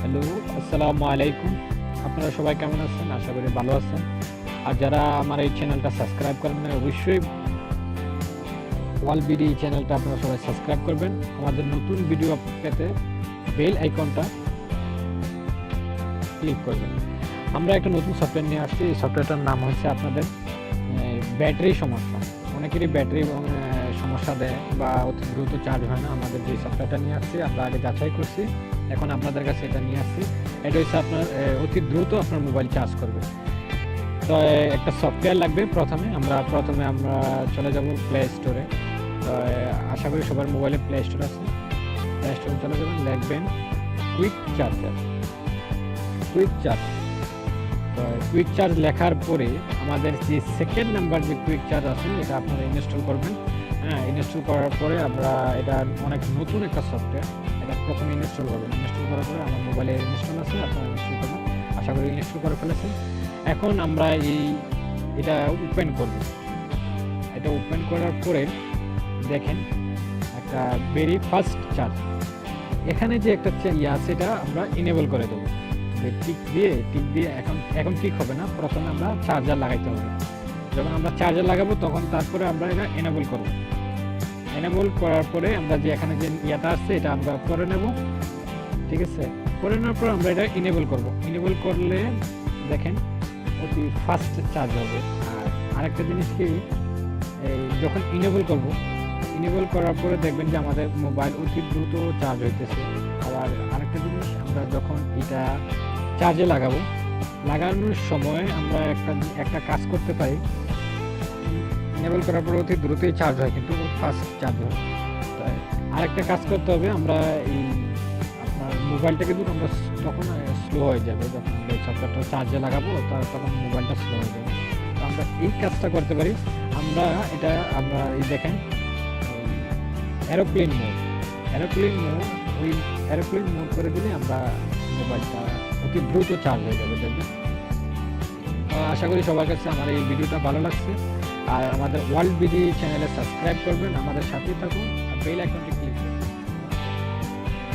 Hello, আসসালামু আলাইকুম। আপনারা সবাই কেমন আছেন? আশা করি ভালো আছেন। আর যারা আমার এই চ্যানেলটা সাবস্ক্রাইব করেন নাই, অবশ্যই ওয়ার্ল্ড বিডি চ্যানেলটা আপনারা সবাই সাবস্ক্রাইব করবেন। আমাদের নতুন ভিডিও পেতে বেল আইকনটা ক্লিক করবেন। আমরা একটা নতুন সফটওয়্যার নিয়ে আসছি। এই সফটওয়্যারটার নাম হচ্ছে আপনাদের ব্যাটারি সমস্যা। অনেকেরই ব্যাটারি সমস্যা দেয় বা অতি দ্রুত চার্জ হয় না। আমাদের যে সফটওয়্যারটা নিয়ে আসছি আমরা আগে যাচাই করছি, এখন আপনাদের কাছে এটা নিয়ে আসছি। এটা হচ্ছে আপনার অতি দ্রুত আপনার মোবাইল চার্জ করবে। তো একটা সফটওয়্যার লাগবে। প্রথমে আমরা চলে যাব প্লে স্টোরে। তো আশা করি সবার মোবাইলে প্লে স্টোর আছে। প্লে স্টোরে চলে যাবেন, লিখবেন কুইক চার্জার, কুইক চার্জ। তো কুইক চার্জ লেখার পরে আমাদের যে সেকেন্ড নাম্বার যে কুইক চার্জ আছে এটা আপনারা ইনস্টল করবেন। হ্যাঁ, ইনস্টল করার পরে আমরা এটা অনেক নতুন একটা সফটওয়্যার, এটা প্রথমে ইনস্টল করবেন। ইনস্টল করার পরে আমার মোবাইলে ইনস্টল আছে, আপনারা ইনস্টল করবেন। আশা করি ইনস্টল করে ফেলেছেন। এখন আমরা এটা ওপেন করব। এটা ওপেন করার পরে দেখেন একটা ভেরি ফাস্ট চার্জ, এখানে যে একটা আছে এটা আমরা ইনেবল করে দেবো। টিক দিয়ে এখন টিক হবে না, প্রথমে আমরা চার্জার লাগাইতে হবে। যখন আমরা চার্জার লাগাবো তখন তারপরে আমরা এটা এনেবল করব। এনেবল করার পরে আমরা যে এখানে যে ইয়াটা আসছে এটা আমরা করে নেব, ঠিক আছে। করে নেওয়ার পর আমরা এটা ইনেবল করব। ইনেবল করলে দেখেন অতি ফাস্ট চার্জ হবে। আর আরেকটা জিনিস কি, এই যখন ইনেবল করব, ইনেবল করার পরে দেখবেন যে আমাদের মোবাইল অতি দ্রুত চার্জ হইতেছে। আবার আরেকটা জিনিস, আমরা যখন এটা চার্জে লাগানোর সময় আমরা একটা কাজ করতে পারি। ইনেবল করার পর অতি দ্রুতই চার্জ হয়, কিন্তু ফাস্ট চার্জ হয়। তাই আরেকটা কাজ করতে হবে, আমরা এই আপনার মোবাইলটা কিন্তু আমরা তখন স্লো হয়ে যাবে। যখন আমরা এই সফটওয়্যারটা চার্জে লাগাবো তখন মোবাইলটা স্লো হয়ে যাবে। তো আমরা এই কাজটা করতে পারি। আমরা এই দেখেন এরোপ্লেন মোড, ওই এরোপ্লেন মোড করে দিলে আমরা মোবাইলটা অতি দ্রুত চার্জ হয়ে যাবে, দেখবেন। আশা করি সবার কাছে আমার এই ভিডিওটা ভালো লাগছে। আর আমাদের ওয়ার্ল্ড বিডি চ্যানেলে সাবস্ক্রাইব করবেন, আমাদের সাথেই থাকুন, আর বেল আইকনটি